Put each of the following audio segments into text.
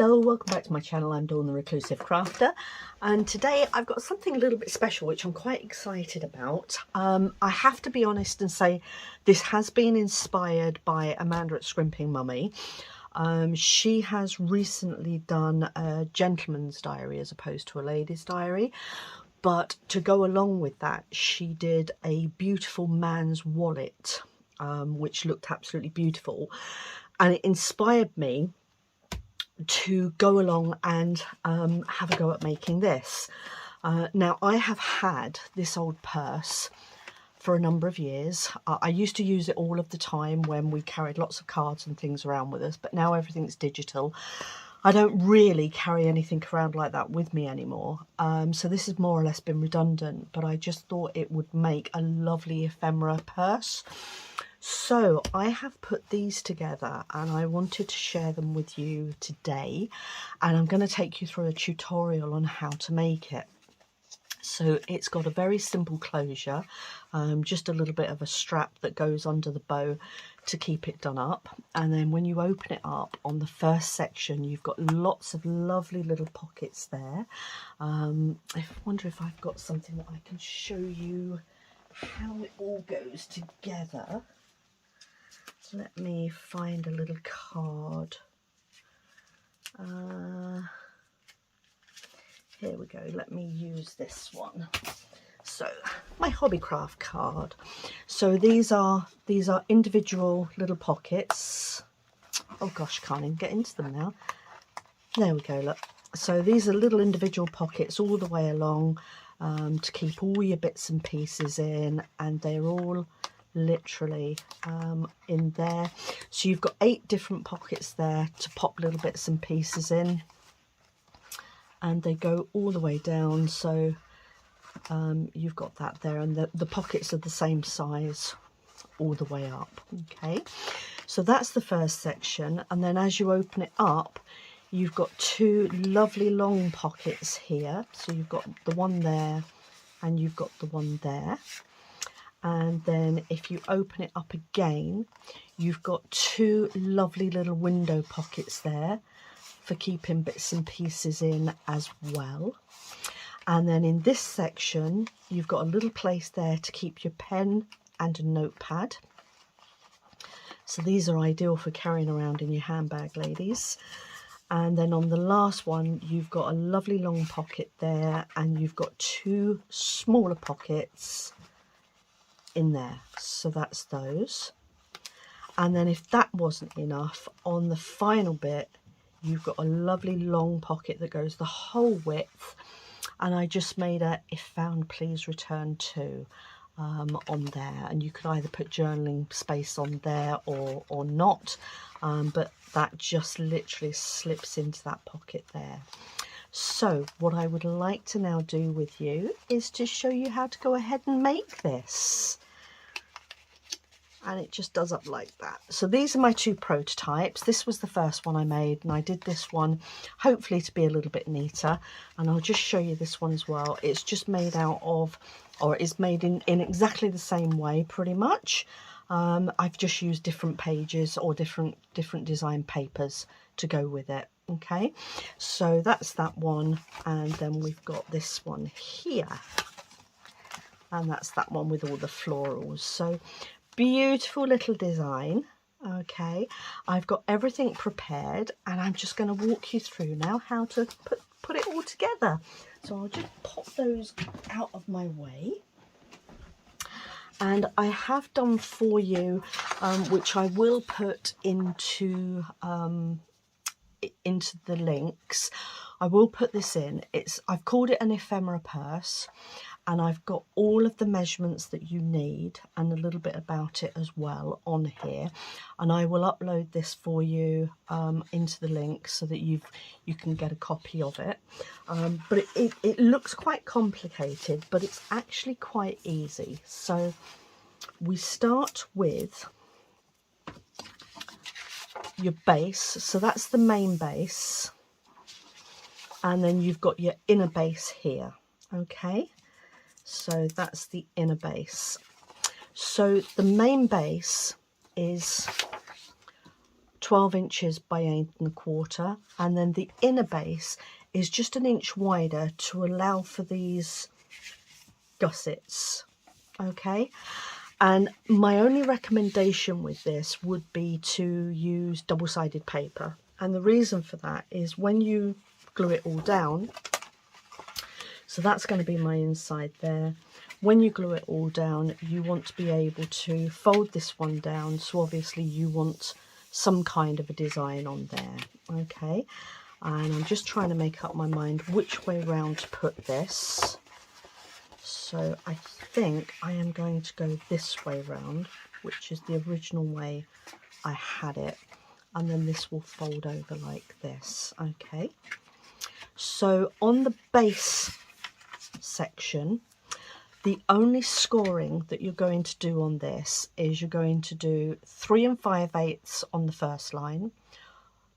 Hello, welcome back to my channel. I'm Dawn the Reclusive Crafter, and today I've got something a little bit special which I'm quite excited about. I have to be honest and say this has been inspired by Amanda at Scrimping Mummy. She has recently done a gentleman's diary as opposed to a lady's diary, but to go along with that she did a beautiful man's wallet, which looked absolutely beautiful, and it inspired me to go along and have a go at making this. Now, I have had this old purse for a number of years. I used to use it all of the time when we carried lots of cards and things around with us, but now everything's digital. I don't really carry anything around like that with me anymore, so this has more or less been redundant, but I just thought it would make a lovely ephemera purse. So I have put these together and I wanted to share them with you today, and I'm going to take you through a tutorial on how to make it. So it's got a very simple closure, just a little bit of a strap that goes under the bow to keep it done up, and then when you open it up on the first section you've got lots of lovely little pockets there. I wonder if I've got something that I can show you how it all goes together. Let me find a little card. Here we go. Let me use this one. So my Hobbycraft card. So these are individual little pockets. Oh gosh, can't even get into them now. There we go. Look. So these are little individual pockets all the way along, to keep all your bits and pieces in, and they're all literally in there. So you've got 8 different pockets there to pop little bits and pieces in, and they go all the way down. So you've got that there, and the pockets are the same size all the way up. Okay, so that's the first section, and then as you open it up you've got 2 lovely long pockets here. So you've got the one there and you've got the one there. And then if you open it up again, you've got 2 lovely little window pockets there for keeping bits and pieces in as well. And then in this section, you've got a little place there to keep your pen and a notepad. So these are ideal for carrying around in your handbag, ladies. And then on the last one, you've got a lovely long pocket there, and you've got 2 smaller pockets in there. So that's those. And then if that wasn't enough, on the final bit you've got a lovely long pocket that goes the whole width, and I just made a "if found please return to" on there, and you could either put journaling space on there or not, but that just literally slips into that pocket there. So what I would like to now do with you is to show you how to go ahead and make this. And it just does up like that. So these are my 2 prototypes. This was the first one I made, and I did this one hopefully to be a little bit neater, and I'll just show you this one as well. It's just made out of, or it's made in exactly the same way pretty much. I've just used different pages or different design papers to go with it. Okay, so that's that one, and then we've got this one here, and that's that one with all the florals. So beautiful little design. Okay, I've got everything prepared, and I'm just going to walk you through now how to put it all together. So I'll just pop those out of my way, and I have done for you, which I will put into the links. I will put this in. I've called it an ephemera purse, and I've got all of the measurements that you need and a little bit about it as well on here, and I will upload this for you into the link so that you can get a copy of it. But it looks quite complicated, but it's actually quite easy. So we start with your base, so that's the main base, and then you've got your inner base here. Okay, so that's the inner base. So the main base is 12 inches by 8¼ and then the inner base is just 1 inch wider to allow for these gussets. Okay, and my only recommendation with this would be to use double-sided paper, and the reason for that is when you glue it all down, so that's going to be my inside there. When you glue it all down, you want to be able to fold this one down, so obviously you want some kind of a design on there. Okay, and I'm just trying to make up my mind which way round to put this. So I think I am going to go this way round, which is the original way I had it, and then this will fold over like this. Okay, so on the base section, the only scoring that you're going to do on this is you're going to do 3 5/8 on the first line,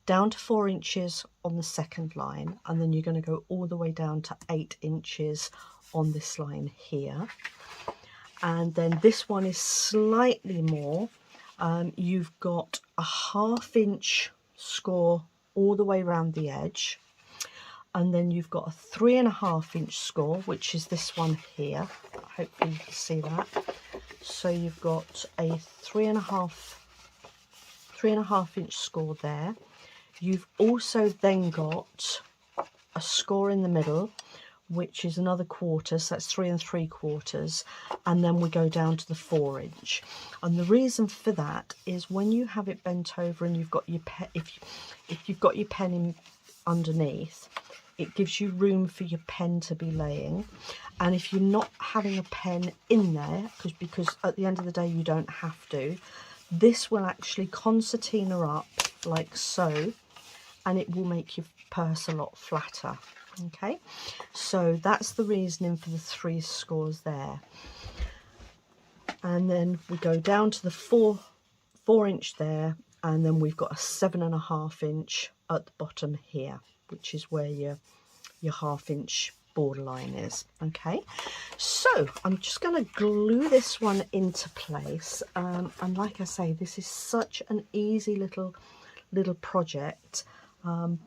down to 4 inches on the second line, and then you're going to go all the way down to 8 inches on this line here. And then this one is slightly more. You've got a 1/2 inch score all the way around the edge, and then you've got a 3 1/2 inch score, which is this one here. Hopefully you can see that. So you've got a 3 1/2 inch score there. You've also then got a score in the middle, which is another 1/4, so that's 3 3/4, and then we go down to the 4 inch. And the reason for that is when you have it bent over and you've got your pen, if you've got your pen in underneath, it gives you room for your pen to be laying. And if you're not having a pen in there, because at the end of the day you don't have to, this will actually concertina up like so, and it will make your purse a lot flatter. Okay, so that's the reasoning for the 3 scores there. And then we go down to the 4 inch there, and then we've got a 7 1/2 inch at the bottom here, which is where your 1/2 inch borderline is. Okay, so I'm just going to glue this one into place, and like I say, this is such an easy little project.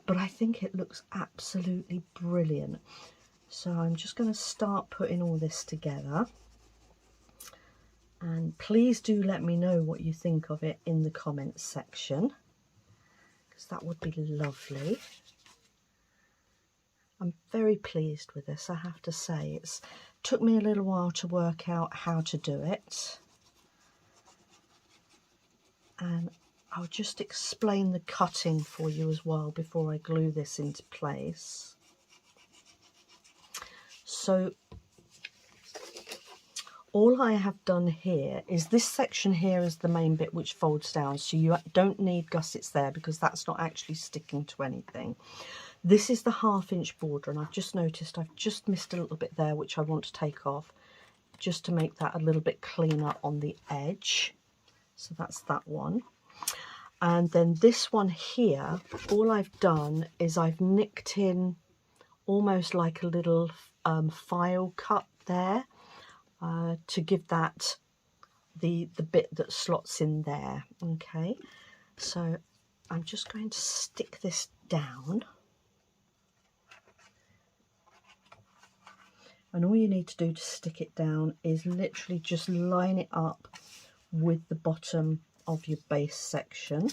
But I think it looks absolutely brilliant. So I'm just going to start putting all this together, and please do let me know what you think of it in the comments section, because that would be lovely. I'm very pleased with this, I have to say. It's took me a little while to work out how to do it, and I'll just explain the cutting for you as well before I glue this into place. So all I have done here is this section here is the main bit which folds down, so you don't need gussets there because that's not actually sticking to anything. This is the 1/2 inch border, and I've just noticed I've just missed a little bit there which I want to take off just to make that a little bit cleaner on the edge. So that's that one. And then this one here, all I've done is I've nicked in almost like a little file cut there to give that the bit that slots in there. Okay, so I'm just going to stick this down, and all you need to do to stick it down is literally just line it up with the bottom of your base section.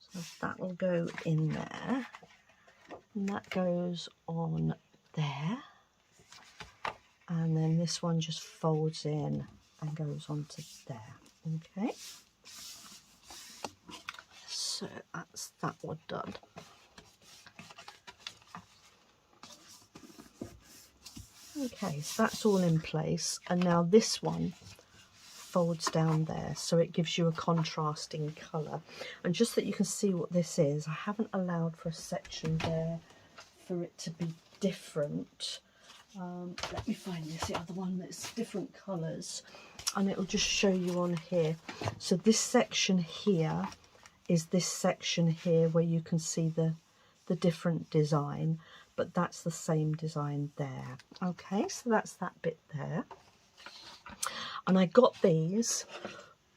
So that will go in there, and that goes on there, and then this one just folds in and goes onto there. Okay, so that's that one done. Okay, so that's all in place, and now this one folds down there, so it gives you a contrasting colour. And just that you can see what this is, I haven't allowed for a section there for it to be different. Let me find this other one that's different colours, and it'll just show you on here. So this section here is this section here where you can see the different design, but that's the same design there. Okay, so that's that bit there. And I got these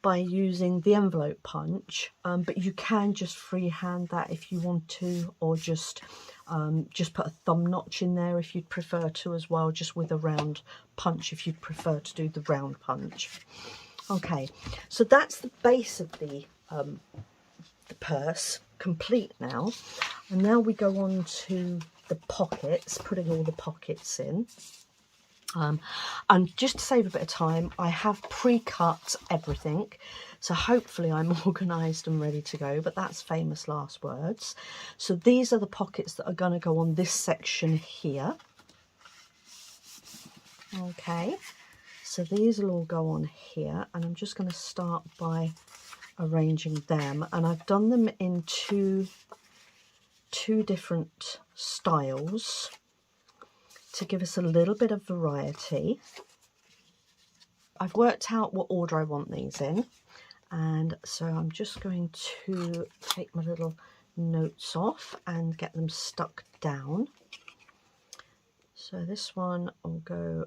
by using the envelope punch, but you can just freehand that if you want to, or just put a thumb notch in there if you'd prefer to as well, just with a round punch if you'd prefer to do the round punch. Okay, so that's the base of the purse complete now, and now we go on to the pockets, putting all the pockets in. And just to save a bit of time, I have pre-cut everything, so hopefully I'm organised and ready to go, but that's famous last words. So these are the pockets that are going to go on this section here. Okay, so these will all go on here, and I'm just going to start by arranging them, and I've done them in two different styles to give us a little bit of variety. I've worked out what order I want these in, and so I'm just going to take my little notes off and get them stuck down. So this one will go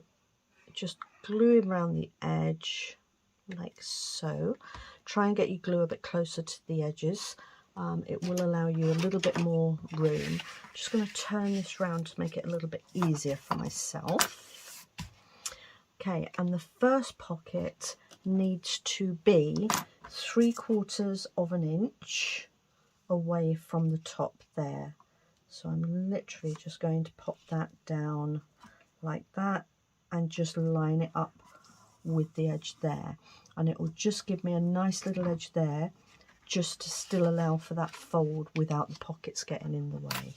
just gluing around the edge like so. Try and get your glue a bit closer to the edges. It will allow you a little bit more room. I'm just going to turn this round to make it a little bit easier for myself. Okay, and the first pocket needs to be 3/4 of an inch away from the top there. So I'm literally just going to pop that down like that and just line it up with the edge there. And it will just give me a nice little edge there, just to still allow for that fold without the pockets getting in the way.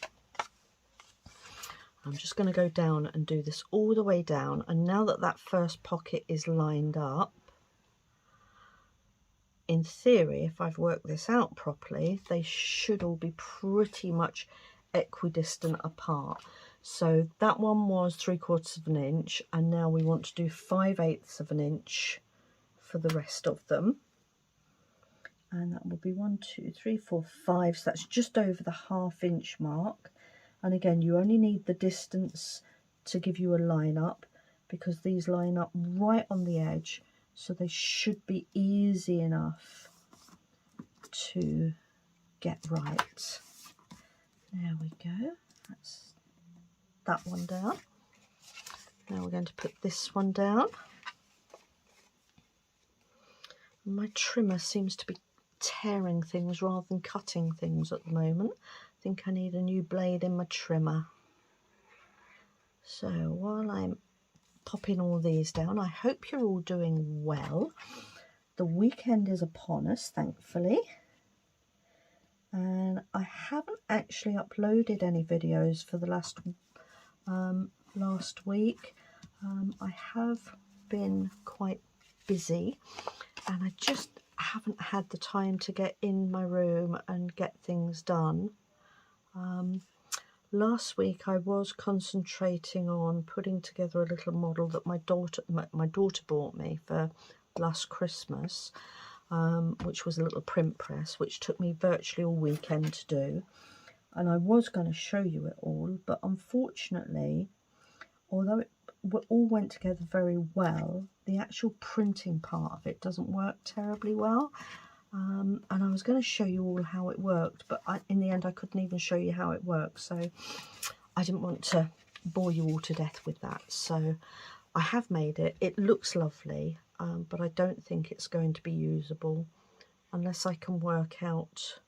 I'm just going to go down and do this all the way down, and now that that first pocket is lined up, in theory, if I've worked this out properly, they should all be pretty much equidistant apart. So that one was 3/4 of an inch, and now we want to do 5/8 of an inch for the rest of them. And that will be 1, 2, 3, 4, 5. So that's just over the 1/2 inch mark. And again, you only need the distance to give you a line up, because these line up right on the edge. So they should be easy enough to get right. There we go. That's that one down. Now we're going to put this one down. My trimmer seems to be tearing things rather than cutting things at the moment. I think I need a new blade in my trimmer. So while I'm popping all these down, I hope you're all doing well. The weekend is upon us, thankfully, and I haven't actually uploaded any videos for the last week. I have been quite busy, and I just haven't had the time to get in my room and get things done. Last week I was concentrating on putting together a little model that my daughter bought me for last Christmas, which was a little print press, which took me virtually all weekend to do. And I was going to show you it all, but unfortunately, although it all went together very well, the actual printing part of it doesn't work terribly well. And I was going to show you all how it worked, but in the end I couldn't even show you how it works, so I didn't want to bore you all to death with that. So I have made it. It looks lovely, but I don't think it's going to be usable unless I can work out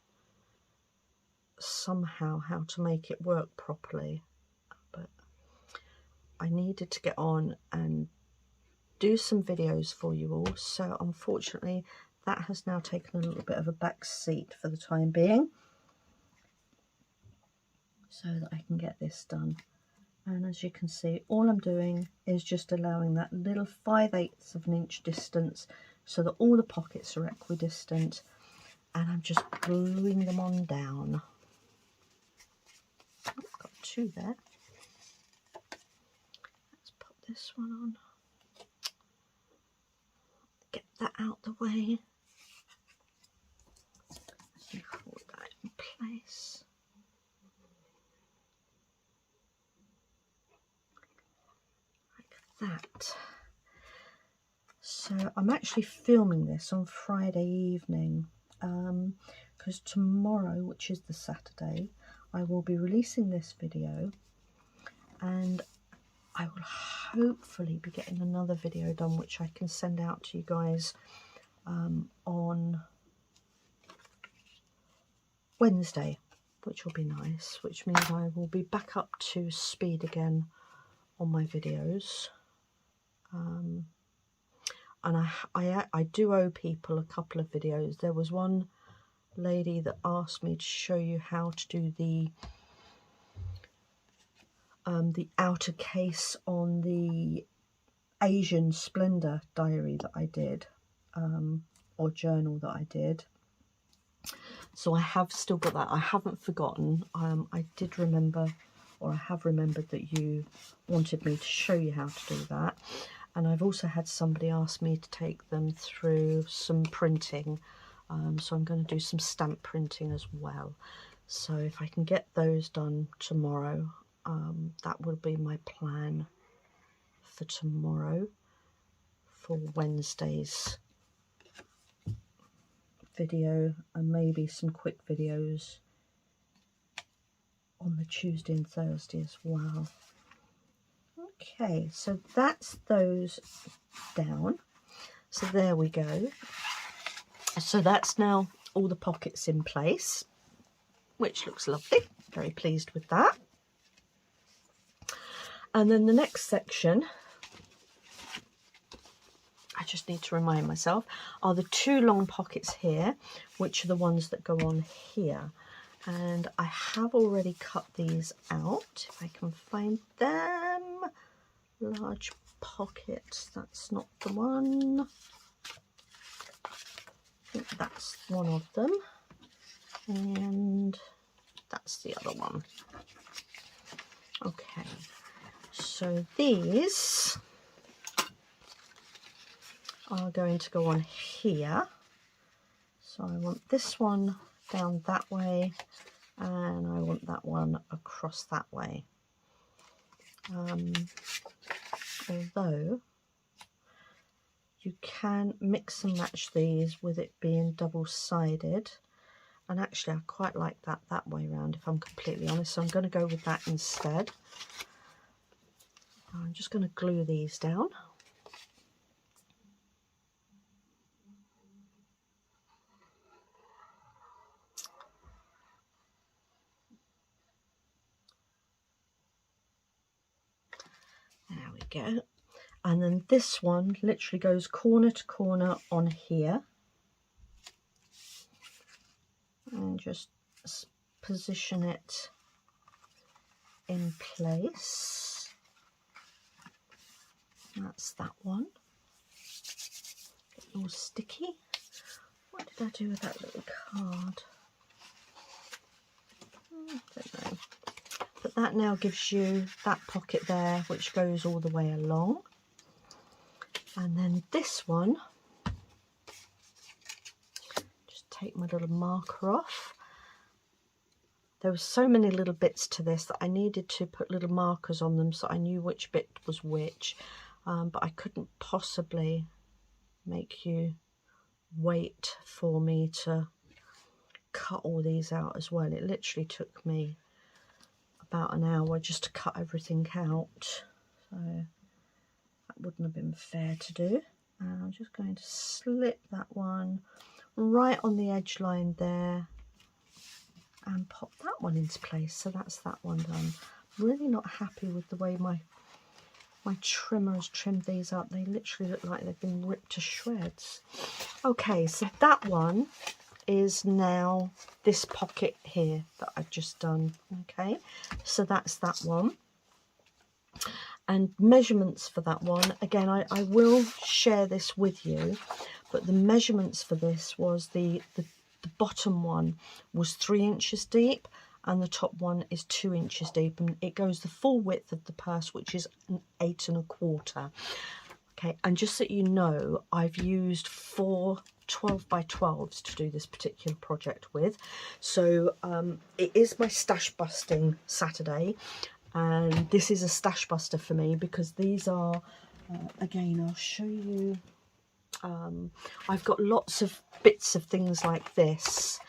somehow how to make it work properly. But I needed to get on and do some videos for you all, so unfortunately that has now taken a little bit of a back seat for the time being, so that I can get this done. And as you can see, all I'm doing is just allowing that little 5/8 of an inch distance so that all the pockets are equidistant, and I'm just gluing them on down. Oh, got 2 there. Let's pop this one on. Get that out the way. Hold that in place. Like that. So I'm actually filming this on Friday evening because tomorrow, which is the Saturday, I will be releasing this video, and I will hopefully be getting another video done which I can send out to you guys on Wednesday, which will be nice, which means I will be back up to speed again on my videos. And I do owe people a couple of videos. There was one lady that asked me to show you how to do the outer case on the Asian Splendor diary that I did, or journal that I did. So I have still got that. I haven't forgotten. I did remember, or I have remembered, that you wanted me to show you how to do that. And I've also had somebody ask me to take them through some printing. So I'm going to do some stamp printing as well. So if I can get those done tomorrow, that will be my plan for tomorrow, for Wednesday's video, and maybe some quick videos on the Tuesday and Thursday as well. Okay, so that's those down. So there we go. So that's now all the pockets in place, which looks lovely. Very pleased with that. And then the next section, I just need to remind myself, are the two long pockets here, which are the ones that go on here. And I have already cut these out, if I can find them. Large pockets, that's not the one. I think that's one of them. And that's the other one. Okay, so these are going to go on here. So I want this one down that way, and I want that one across that way. Although you can mix and match these with it being double-sided, and actually I quite like that way around, if I'm completely honest, so I'm going to go with that instead. I'm just going to glue these down. There we go. And then this one literally goes corner to corner on here. And just position it in place. That's that one. Get all sticky. What did I do with that little card? I don't know. But that now gives you that pocket there, which goes all the way along. And then this one, just take my little marker off. There were so many little bits to this that I needed to put little markers on them so I knew which bit was which, but I couldn't possibly make you wait for me to cut all these out as well. It literally took me about an hour just to cut everything out, so that wouldn't have been fair to do. And I'm just going to slip that one right on the edge line there and pop that one into place. So that's that one done. I'm really not happy with the way my trimmer has trimmed these up. They literally look like they've been ripped to shreds. Okay, so that one is now this pocket here that I've just done. Okay, so that's that one. And measurements for that one, again, I will share this with you, but the measurements for this was the bottom one was 3 inches deep and the top one is 2 inches deep, and it goes the full width of the purse, which is an 8 1/4. Okay, and just so you know, I've used 4 12 by 12s to do this particular project with. So it is my stash busting Saturday, and this is a stash buster for me because these are again, I'll show you I've got lots of bits of things like this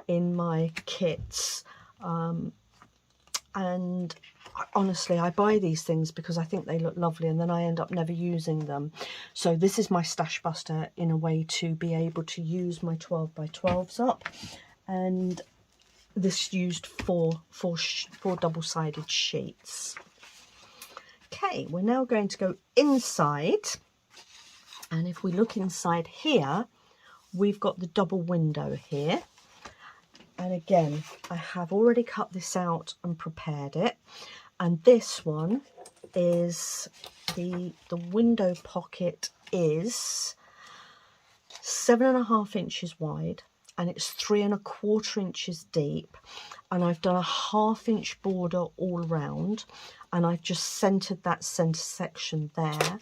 in my kits, and honestly I buy these things because I think they look lovely and then I end up never using them. So this is my stash buster in a way to be able to use my 12 by 12s up, and this used four double-sided sheets. Okay, we're now going to go inside, and if we look inside here, we've got the double window here. And again, I have already cut this out and prepared it. And this one is the window pocket is 7.5 inches wide, and it's 3¼ inches deep. And I've done a 1/2 inch border all round, and I've just centered that center section there.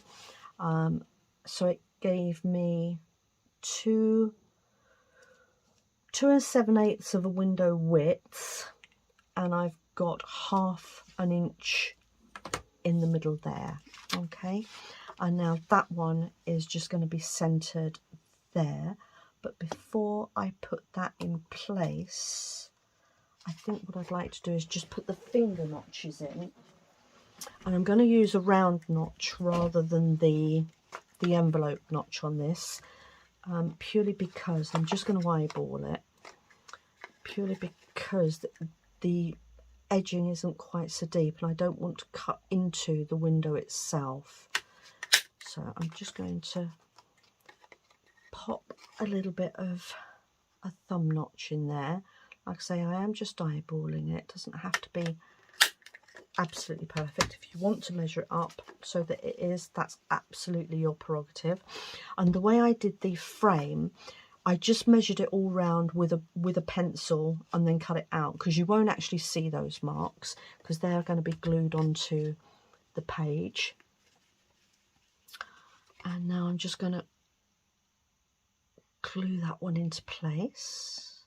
So it gave me 2 7/8 of a window width, and I've got 1/2 inch in the middle there. Okay, and now that one is just going to be centered there. But before I put that in place, I think what I'd like to do is just put the finger notches in, and I'm going to use a round notch rather than the envelope notch on this, purely because I'm just going to eyeball it, purely because the edging isn't quite so deep and I don't want to cut into the window itself. So I'm just going to pop a little bit of a thumb notch in there. Like I say, I am just eyeballing it. It doesn't have to be absolutely perfect. If you want to measure it up so that it is, that's absolutely your prerogative. And the way I did the frame, I just measured it all round with a pencil and then cut it out, because you won't actually see those marks because they're going to be glued onto the page. And now I'm just going to glue that one into place.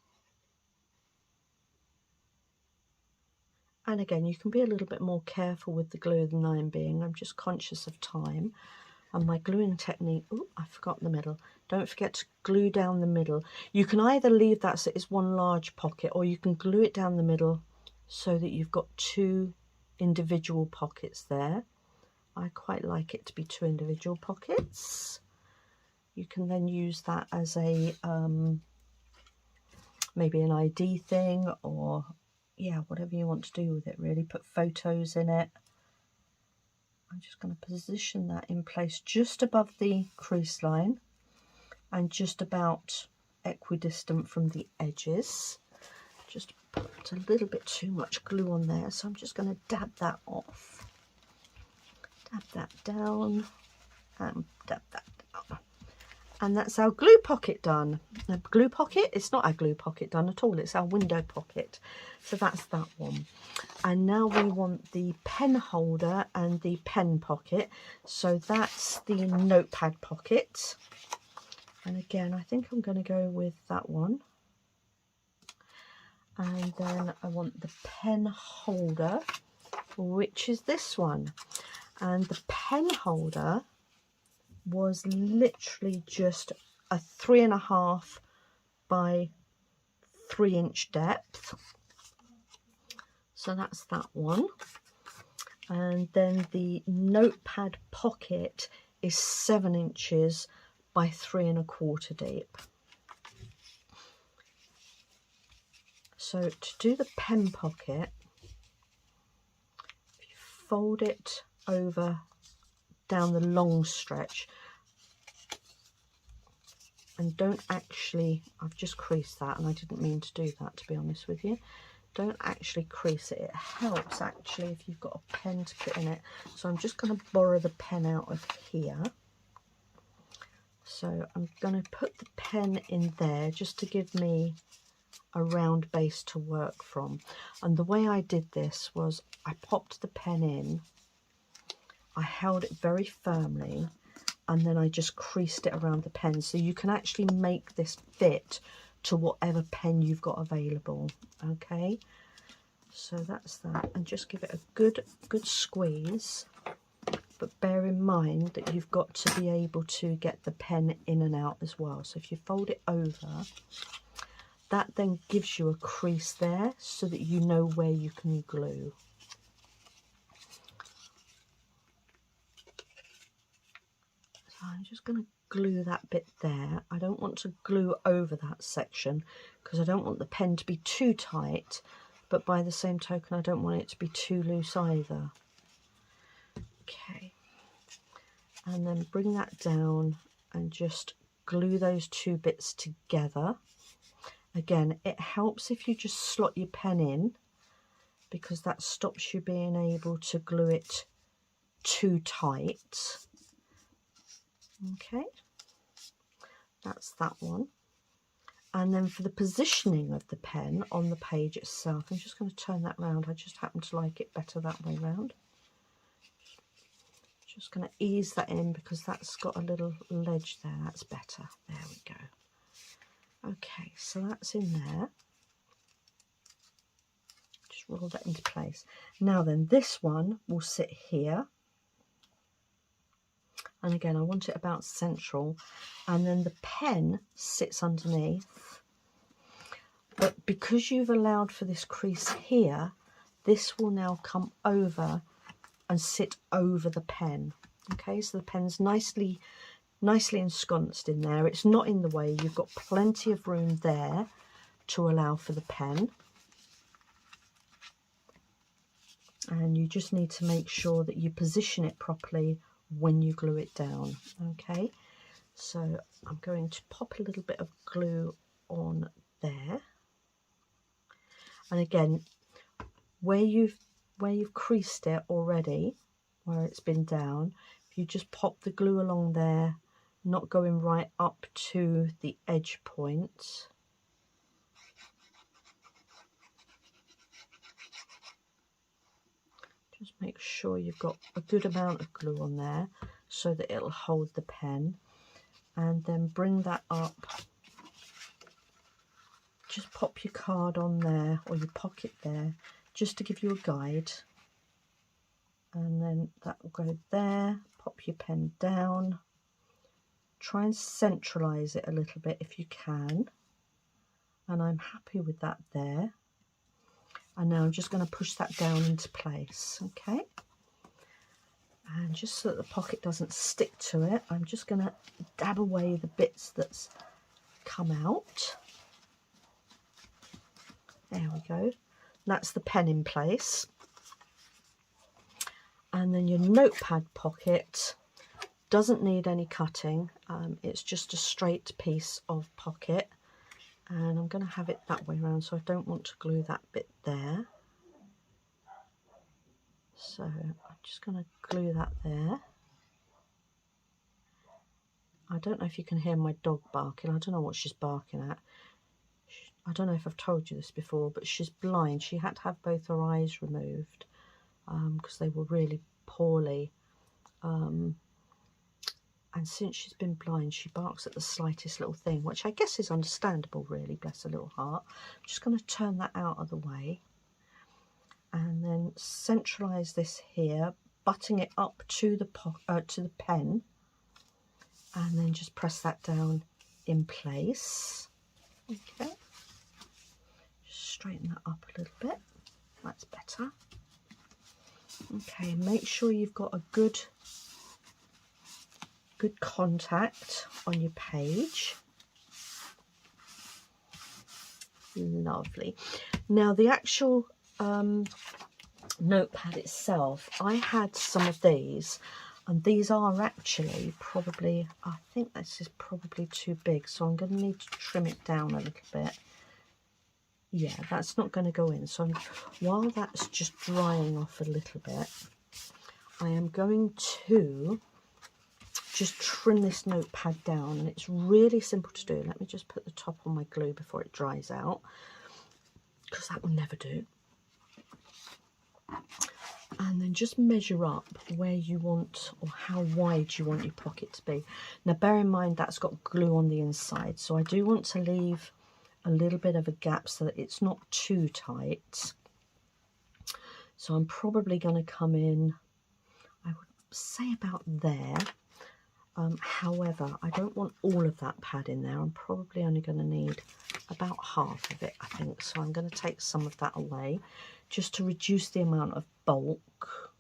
And again, you can be a little bit more careful with the glue than I'm being. I'm just conscious of time. And my gluing technique, oh, I forgot the middle. Don't forget to glue down the middle. You can either leave that so it's one large pocket, or you can glue it down the middle so that you've got 2 individual pockets there. I quite like it to be 2 individual pockets. You can then use that as a maybe an ID thing, or yeah, whatever you want to do with it really. Put photos in it. I'm just going to position that in place just above the crease line and just about equidistant from the edges. Just put a little bit too much glue on there, so I'm just going to dab that off. Dab that down and dab that down. And that's our glue pocket done. A glue pocket? It's not our glue pocket done at all. It's our window pocket. So that's that one. And now we want the pen holder and the pen pocket. So that's the notepad pocket. And again, I think I'm going to go with that one. And then I want the pen holder, which is this one. And the pen holder was literally just a 3.5 by 3 inch depth. So that's that one. And then the notepad pocket is 7 inches by 3¼ deep. So to do the pen pocket, if you fold it over down the long stretch, and don't actually, I've just creased that and I didn't mean to do that, to be honest with you. Don't actually crease it. It helps actually if you've got a pen to put in it. So I'm just going to borrow the pen out of here. So I'm going to put the pen in there just to give me a round base to work from. And the way I did this was I popped the pen in, I held it very firmly, and then I just creased it around the pen. So you can actually make this fit to whatever pen you've got available. Okay, so that's that, and just give it a good squeeze. but bear in mind that you've got to be able to get the pen in and out as well. So if you fold it over, that then gives you a crease there so that you know where you can glue. So I'm just going to glue that bit there. I don't want to glue over that section because I don't want the pen to be too tight, but by the same token I don't want it to be too loose either. Okay, and then bring that down and just glue those two bits together. Again, it helps if you just slot your pen in because that stops you being able to glue it too tight. Okay, that's that one. And then for the positioning of the pen on the page itself, I'm just going to turn that round. I just happen to like it better that way round. Just going to ease that in because that's got a little ledge there. That's better. There we go. Okay, so that's in there. Just roll that into place. Now then, this one will sit here. And again, I want it about central. And then the pen sits underneath. But because you've allowed for this crease here, this will now come over and sit over the pen. Okay, so the pen's nicely ensconced in there. It's not in the way. You've got plenty of room there to allow for the pen. And you just need to make sure that you position it properly when you glue it down. Okay, so I'm going to pop a little bit of glue on there. And again, where you've creased it already, where it's been down, if you just pop the glue along there, not going right up to the edge point. Just make sure you've got a good amount of glue on there so that it'll hold the pen, and then bring that up. Just pop your card on there or your pocket there just to give you a guide, and then that will go there. Pop your pen down, try and centralize it a little bit if you can, and I'm happy with that there. And now I'm just going to push that down into place. Okay, and just so that the pocket doesn't stick to it, I'm just going to dab away the bits that's come out. There we go. That's the pen in place. And then your notepad pocket doesn't need any cutting. It's just a straight piece of pocket. And I'm going to have it that way around, so I don't want to glue that bit there. So I'm just going to glue that there. I don't know if you can hear my dog barking. I don't know what she's barking at. I don't know if I've told you this before, but she's blind. She had to have both her eyes removed because they were really poorly. And since she's been blind, she barks at the slightest little thing, which I guess is understandable, really, bless her little heart. I'm just going to turn that out of the way and then centralise this here, butting it up to the pen, and then just press that down in place. Okay. Straighten that up a little bit. That's better. Okay, make sure you've got a good contact on your page. Lovely. Now the actual notepad itself, I had some of these, and these are actually probably, I think this is probably too big, so I'm going to need to trim it down a little bit. Yeah, that's not going to go in. So while that's just drying off a little bit, I am going to just trim this notepad down, and it's really simple to do. Let me just put the top on my glue before it dries out, because that will never do. And then just measure up where you want, or how wide you want your pocket to be. Now bear in mind that's got glue on the inside, so I do want to leave a little bit of a gap so that it's not too tight. So I'm probably going to come in, say about there. However, I don't want all of that pad in there. I'm probably only going to need about half of it, I think. So I'm going to take some of that away just to reduce the amount of bulk.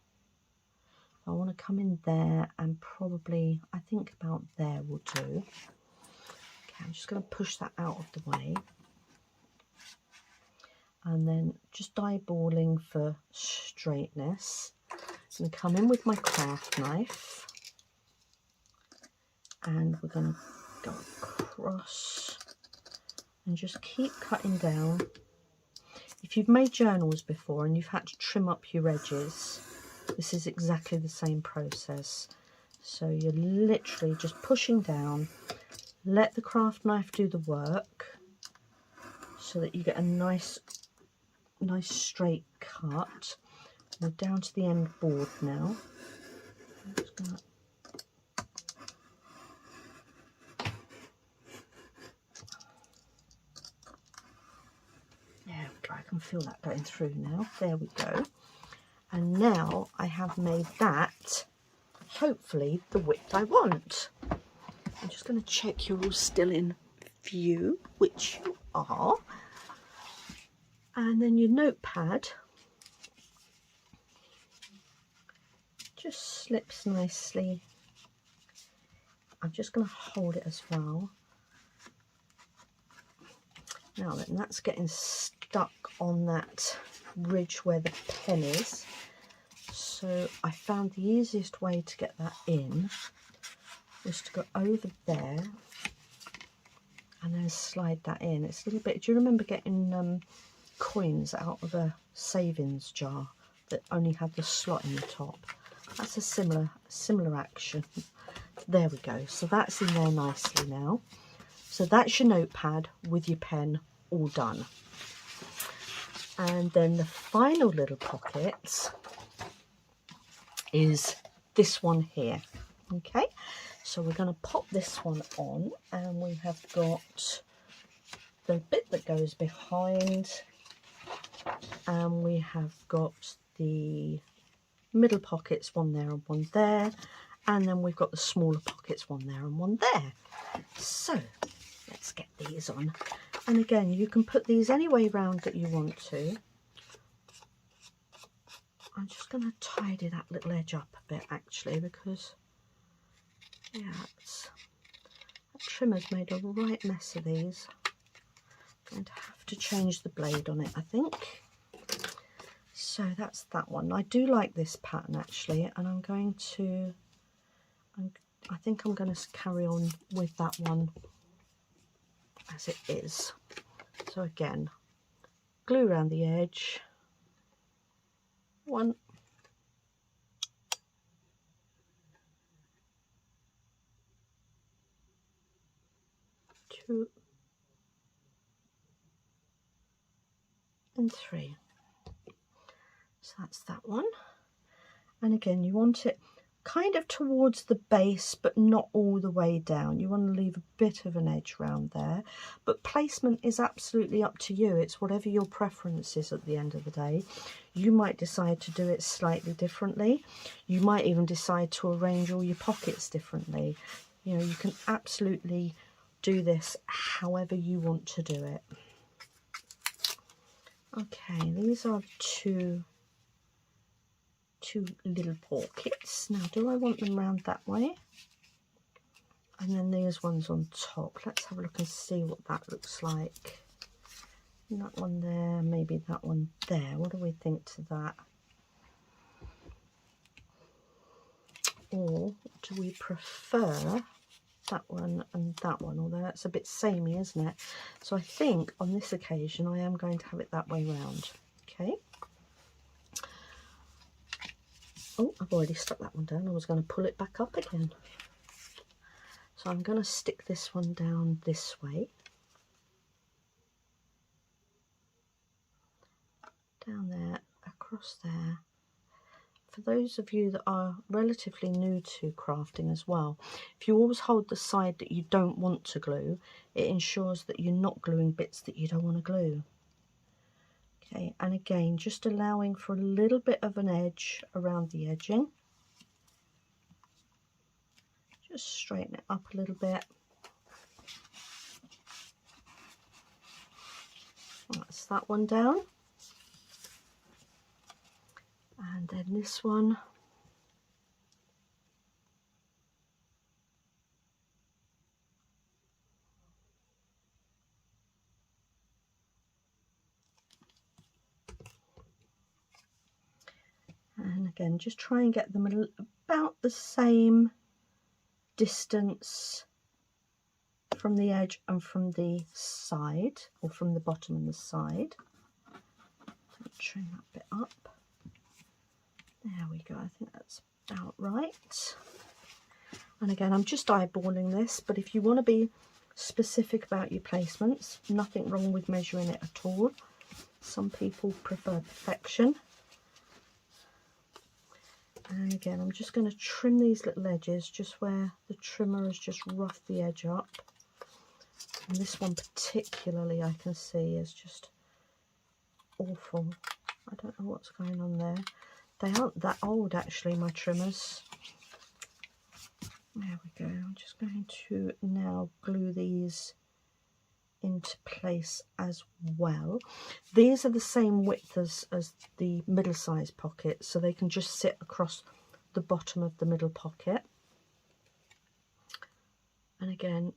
I want to come in there and probably, I think about there will do. Okay, I'm just going to push that out of the way. And then just eyeballing for straightness. I'm going to come in with my craft knife. And we're going to go across and just keep cutting down. If you've made journals before and you've had to trim up your edges, this is exactly the same process. So you're literally just pushing down, let the craft knife do the work so that you get a nice straight cut. We're down to the end board now. I'm just gonna I can feel that going through now. There we go. And now I have made that, hopefully, the width I want. I'm just going to check you're all still in view, which you are. And then your notepad just slips nicely. I'm just going to hold it as well. Now then, that's getting stuck on that ridge where the pen is. So I found the easiest way to get that in was to go over there and then slide that in. It's a little bit, do you remember getting coins out of a savings jar that only had the slot in the top? That's a similar action. There we go. So that's in there nicely now. So that's your notepad with your pen all done. And then the final little pocket is this one here. Okay, so we're going to pop this one on, and we have got the bit that goes behind, and we have got the middle pockets, one there and one there, and then we've got the smaller pockets, one there and one there. So let's get these on. And again, you can put these any way round that you want to. I'm just going to tidy that little edge up a bit, actually, because yeah, that trimmer's made a right mess of these. I'm going to have to change the blade on it, I think. So that's that one. I do like this pattern, actually, and I'm going to, I think I'm going to carry on with that one as it is. So again, glue around the edge. 1, 2, and 3. So that's that one. And again, you want it kind of towards the base, but not all the way down. You want to leave a bit of an edge round there, but placement is absolutely up to you. It's whatever your preference is at the end of the day. You might decide to do it slightly differently. You might even decide to arrange all your pockets differently. You know, you can absolutely do this however you want to do it. Okay, these are two little pockets. Now, do I want them round that way? And then these ones on top. Let's have a look and see what that looks like. And that one there, maybe that one there. What do we think to that? Or do we prefer that one and that one? Although that's a bit samey, isn't it? So I think on this occasion I am going to have it that way round. Okay. Oh, I've already stuck that one down. I was going to pull it back up again. So I'm going to stick this one down this way. Down there, across there. For those of you that are relatively new to crafting as well, if you always hold the side that you don't want to glue, it ensures that you're not gluing bits that you don't want to glue. Okay, and again, just allowing for a little bit of an edge around the edging. Just straighten it up a little bit. That's that one down. And then this one. And again, just try and get them about the same distance from the edge and from the side, or from the bottom and the side. Trim that bit up. There we go, I think that's about right. And again, I'm just eyeballing this, but if you want to be specific about your placements, nothing wrong with measuring it at all. Some people prefer perfection. And again, I'm just going to trim these little edges just where the trimmer has just roughed the edge up. And this one particularly I can see is just awful. I don't know what's going on there. They aren't that old actually, my trimmers. There we go. I'm just going to now glue these into place as well. These are the same width as the middle size pocket, so they can just sit across the bottom of the middle pocket. And again,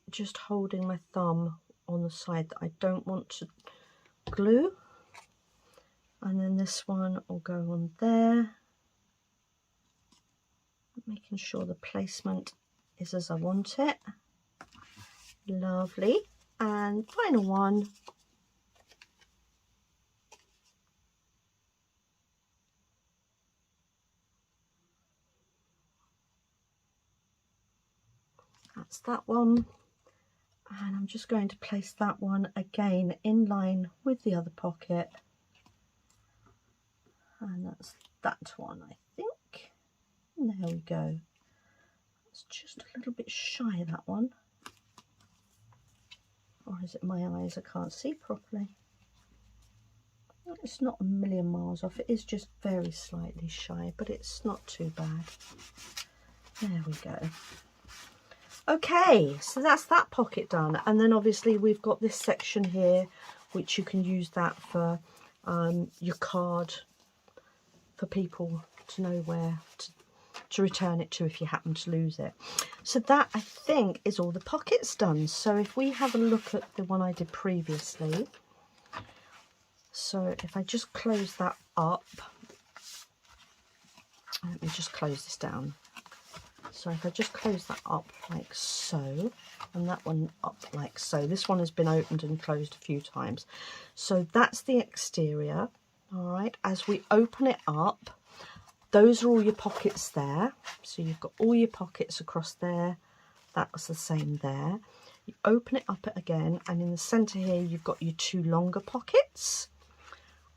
just holding my thumb on the side that I don't want to glue, and then this one will go on there, making sure the placement is as I want it. Lovely. And final one. That's that one. And I'm just going to place that one again in line with the other pocket. And that's that one, I think. And there we go. It's just a little bit shy, that one. Or is it my eyes? I can't see properly. It's not a million miles off. It is just very slightly shy, but it's not too bad. There we go. Okay, so that's that pocket done. And then obviously we've got this section here, which you can use that for your card, for people to know where to return it to if you happen to lose it. So that, I think, is all the pockets done. So if we have a look at the one I did previously, so if I just close that up, let me just close this down. So if I just close that up like so, and that one up like so, this one has been opened and closed a few times. So that's the exterior. All right, as we open it up, those are all your pockets there. So you've got all your pockets across there. That was the same there. You open it up again, and in the centre here you've got your two longer pockets.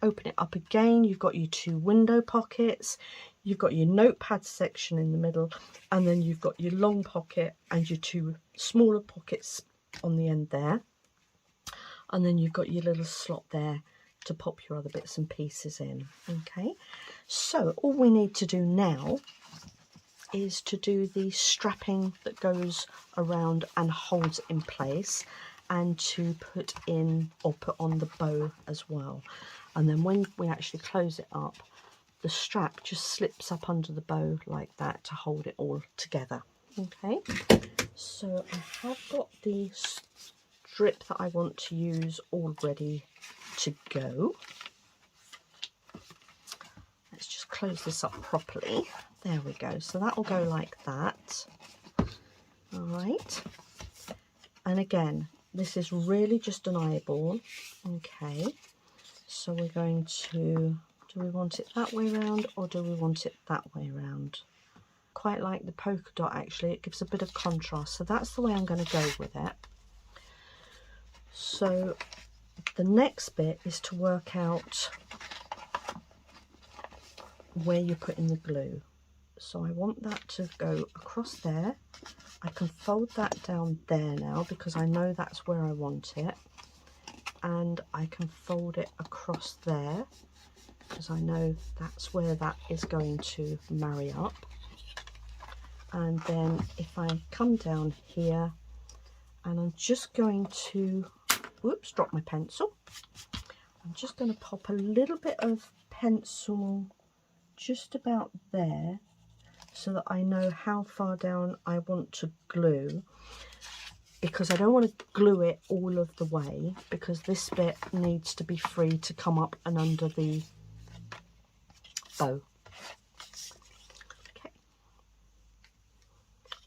Open it up again, you've got your two window pockets. You've got your notepad section in the middle, and then you've got your long pocket and your two smaller pockets on the end there. And then you've got your little slot there to pop your other bits and pieces in. Okay, so all we need to do now is to do the strapping that goes around and holds it in place, and to put in or put on the bow as well. And then when we actually close it up, the strap just slips up under the bow like that to hold it all together. Okay, so I have got the strip that I want to use all ready to go. Let's just close this up properly. There we go. So that will go like that. All right. And again, this is really just an eyeball. Okay. So we're going to, do we want it that way round or do we want it that way round? Quite like the polka dot actually, it gives a bit of contrast. So that's the way I'm going to go with it. So the next bit is to work out where you're putting the glue. So I want that to go across there. I can fold that down there now because I know that's where I want it. And I can fold it across there because I know that's where that is going to marry up. And then if I come down here, and I'm just going to, whoops, drop my pencil. I'm just going to pop a little bit of pencil just about there so that I know how far down I want to glue, because I don't want to glue it all of the way, because this bit needs to be free to come up and under the bow. Okay,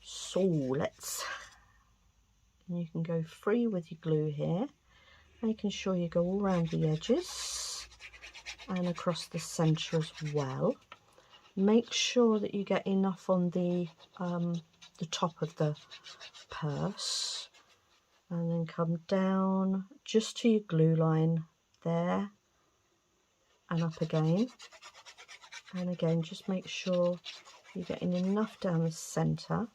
so you can go free with your glue here, making sure you go all around the edges and across the centre as well. Make sure that you get enough on the top of the purse, and then come down just to your glue line there and up again, and again just make sure you're getting enough down the centre.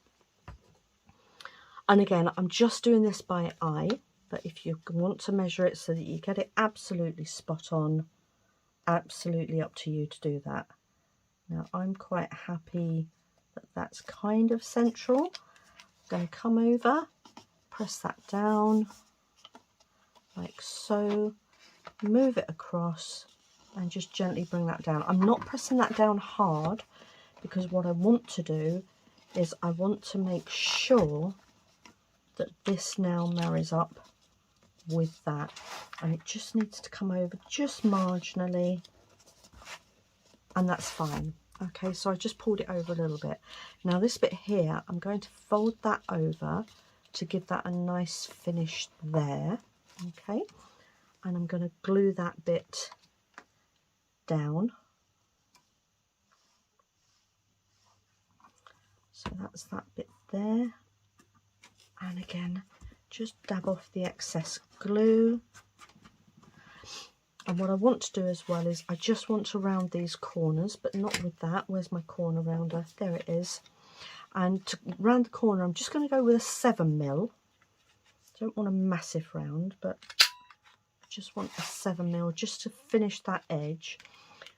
And again, I'm just doing this by eye, but if you want to measure it so that you get it absolutely spot on, absolutely up to you to do that. Now I'm quite happy that that's kind of central. I'm going to come over, press that down like so, move it across and just gently bring that down. I'm not pressing that down hard, because what I want to do is I want to make sure that this now marries up with that, and it just needs to come over just marginally, and that's fine. Okay, so I just pulled it over a little bit. Now this bit here, I'm going to fold that over to give that a nice finish there. Okay, and I'm going to glue that bit down. So that's that bit there. And again, just dab off the excess glue. And what I want to do as well is I just want to round these corners, but not with that. Where's my corner rounder? There it is. And to round the corner, I'm just going to go with a 7mm. Don't want a massive round, but I just want a 7mm just to finish that edge,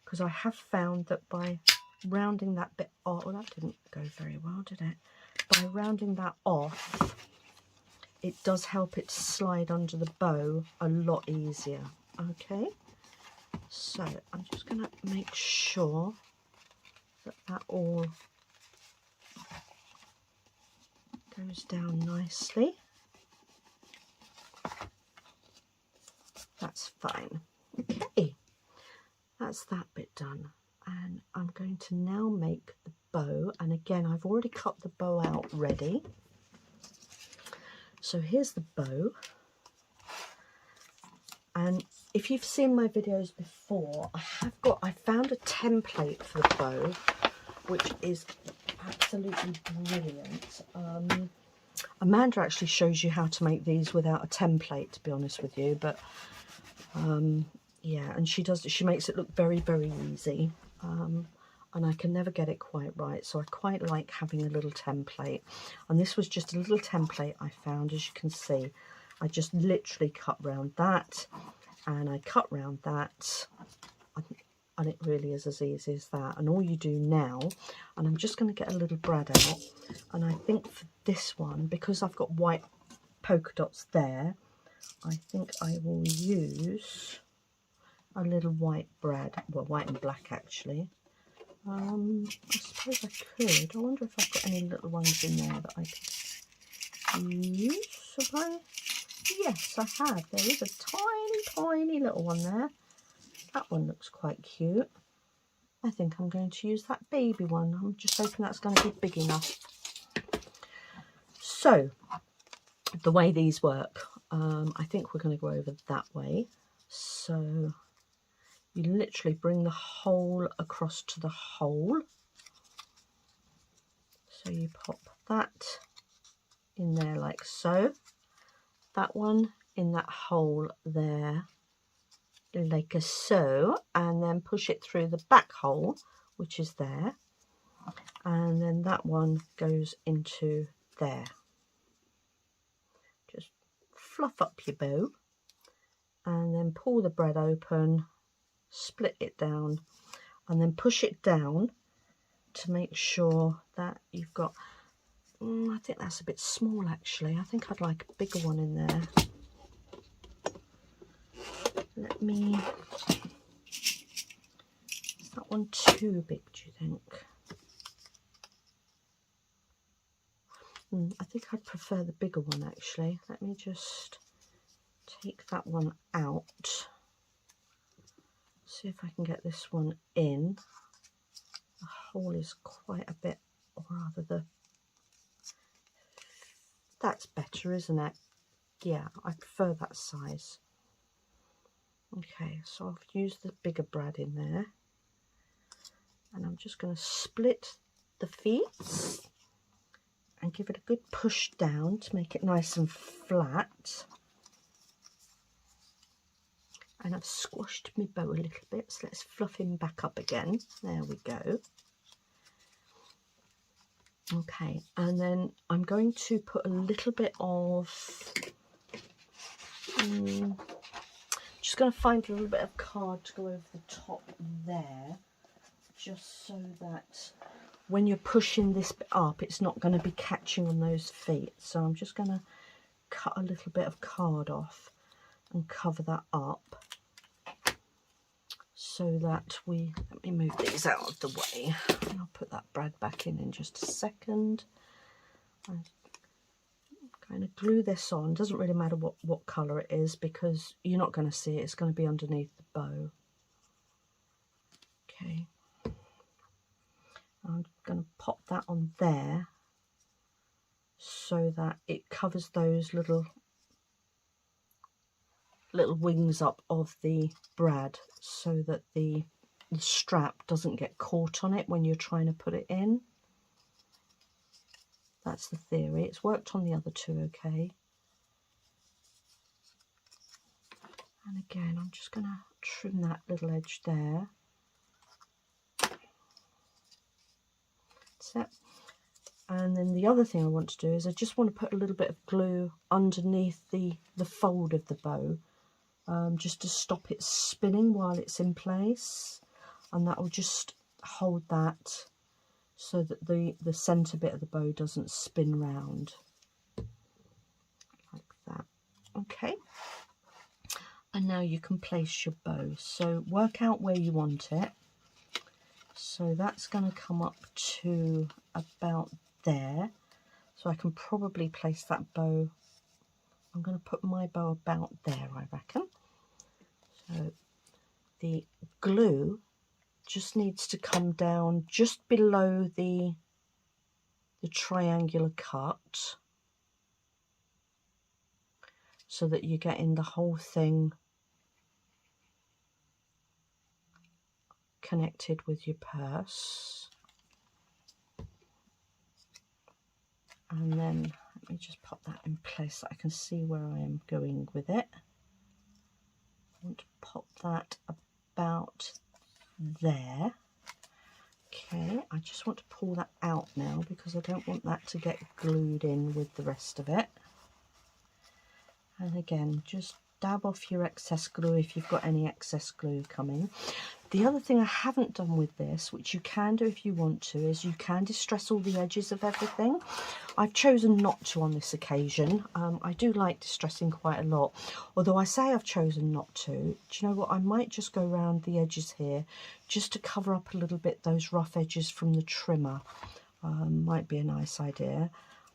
because I have found that by rounding that bit off, well, that didn't go very well, did it? By rounding that off, it does help it slide under the bow a lot easier. Okay, so I'm just going to make sure that that all goes down nicely. That's fine. Okay, that's that bit done, and I'm going to now make the bow. And again, I've already cut the bow out ready. So here's the bow, and if you've seen my videos before, I found a template for the bow, which is absolutely brilliant. Amanda actually shows you how to make these without a template, to be honest with you, but yeah, and she makes it look very, very easy, and I can never get it quite right, so I quite like having a little template. And this was just a little template I found. As you can see, I just literally cut round that, and I cut round that, and it really is as easy as that. And all you do now, and I'm just going to get a little brad out, and I think for this one, because I've got white polka dots there, I think I will use a little white brad, well, white and black actually. I suppose I could. I wonder if I've got any little ones in there that I could use. Yes, I have. There is a tiny, tiny little one there. That one looks quite cute. I think I'm going to use that baby one. I'm just hoping that's going to be big enough. So, the way these work, I think we're going to go over that way. So, you literally bring the hole across to the hole. So you pop that in there like so. That one in that hole there like so, and then push it through the back hole, which is there, and then that one goes into there. Just fluff up your bow and then pull the brad open, split it down, and then push it down to make sure that you've got I think that's a bit small actually. I think I'd like a bigger one in there. Let me... Is that one too big, do you think? I think I'd prefer the bigger one actually. Let me just take that one out. See if I can get this one in. The hole is quite a bit, or rather that's better, isn't it? Yeah, I prefer that size. Okay, so I've used the bigger brad in there. And I'm just going to split the feet and give it a good push down to make it nice and flat. And I've squashed my bow a little bit, so let's fluff him back up again. There we go. Okay, and then I'm going to put a little bit of... just going to find a little bit of card to go over the top there, just so that when you're pushing this bit up, it's not going to be catching on those feet. So I'm just going to cut a little bit of card off and cover that up, so that we... Let me move these out of the way. And I'll put that brad back in just a second. I'm going to glue this on. Doesn't really matter what colour it is, because you're not going to see it. It's going to be underneath the bow. Okay. I'm going to pop that on there so that it covers those little wings up of the brad, so that the strap doesn't get caught on it when you're trying to put it in. That's the theory. It's worked on the other two okay. And again, I'm just going to trim that little edge there. That's it. And then the other thing I want to do is I just want to put a little bit of glue underneath the fold of the bow, just to stop it spinning while it's in place, and that will just hold that so that the centre bit of the bow doesn't spin round like that. Okay, and now you can place your bow. So work out where you want it. So that's going to come up to about there. So I can probably place that bow. I'm going to put my bow about there, I reckon. So the glue just needs to come down just below the triangular cut, so that you're getting the whole thing connected with your purse. And then let me just pop that in place so I can see where I am going with it. I want to pop that about there. Okay, I just want to pull that out now because I don't want that to get glued in with the rest of it. And again, just dab off your excess glue if you've got any excess glue coming. The other thing I haven't done with this, which you can do if you want to, is you can distress all the edges of everything. I've chosen not to on this occasion. I do like distressing quite a lot, although I say I've chosen not to. Do you know what? I might just go around the edges here just to cover up a little bit those rough edges from the trimmer. Might be a nice idea.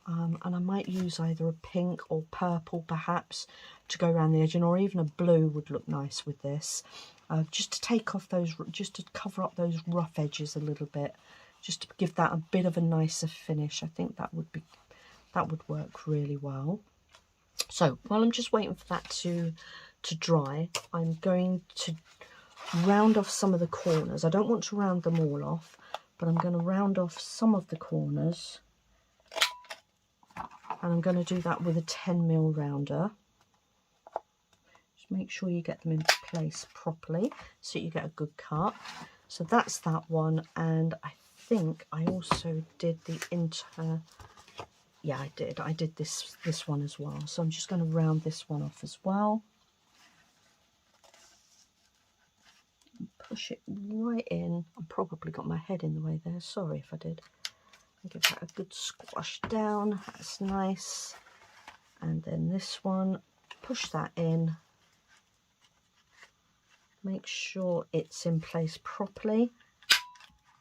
And I might use either a pink or purple perhaps to go around the edge, or even a blue would look nice with this. Just to take off those, just to cover up those rough edges a little bit, just to give that a bit of a nicer finish. I think that would work really well. So while I'm just waiting for that to dry, I'm going to round off some of the corners. I don't want to round them all off, but I'm going to round off some of the corners. And I'm going to do that with a 10mm rounder. Just make sure you get them in place properly so you get a good cut. So that's that one, and I think I also did the yeah, I did this one as well. So I'm just going to round this one off as well. Push it right in. I probably got my head in the way there. Sorry if I did. Give that a good squash down. That's nice. And then this one, push that in. Make sure it's in place properly.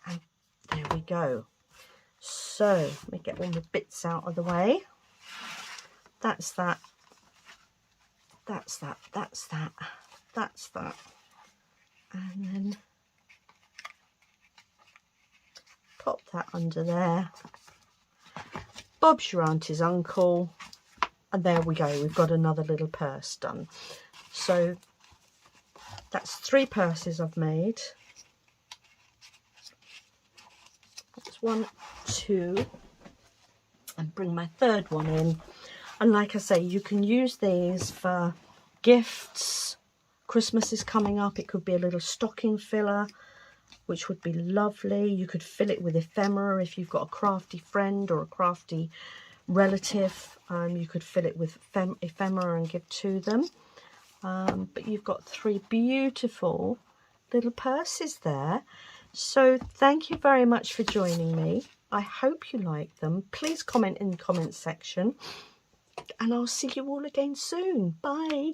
And there we go. So let me get all the bits out of the way. That's that. That's that. That's that. That's that. And then pop that under there. Bob's your auntie's uncle. And there we go. We've got another little purse done. So that's 3 purses I've made. That's 1, 2. And bring my 3rd one in. And like I say, you can use these for gifts. Christmas is coming up. It could be a little stocking filler, which would be lovely. You could fill it with ephemera if you've got a crafty friend or a crafty relative. You could fill it with ephemera and give to them. But you've got 3 beautiful little purses there. So thank you very much for joining me. I hope you like them. Please comment in the comments section. And I'll see you all again soon. Bye.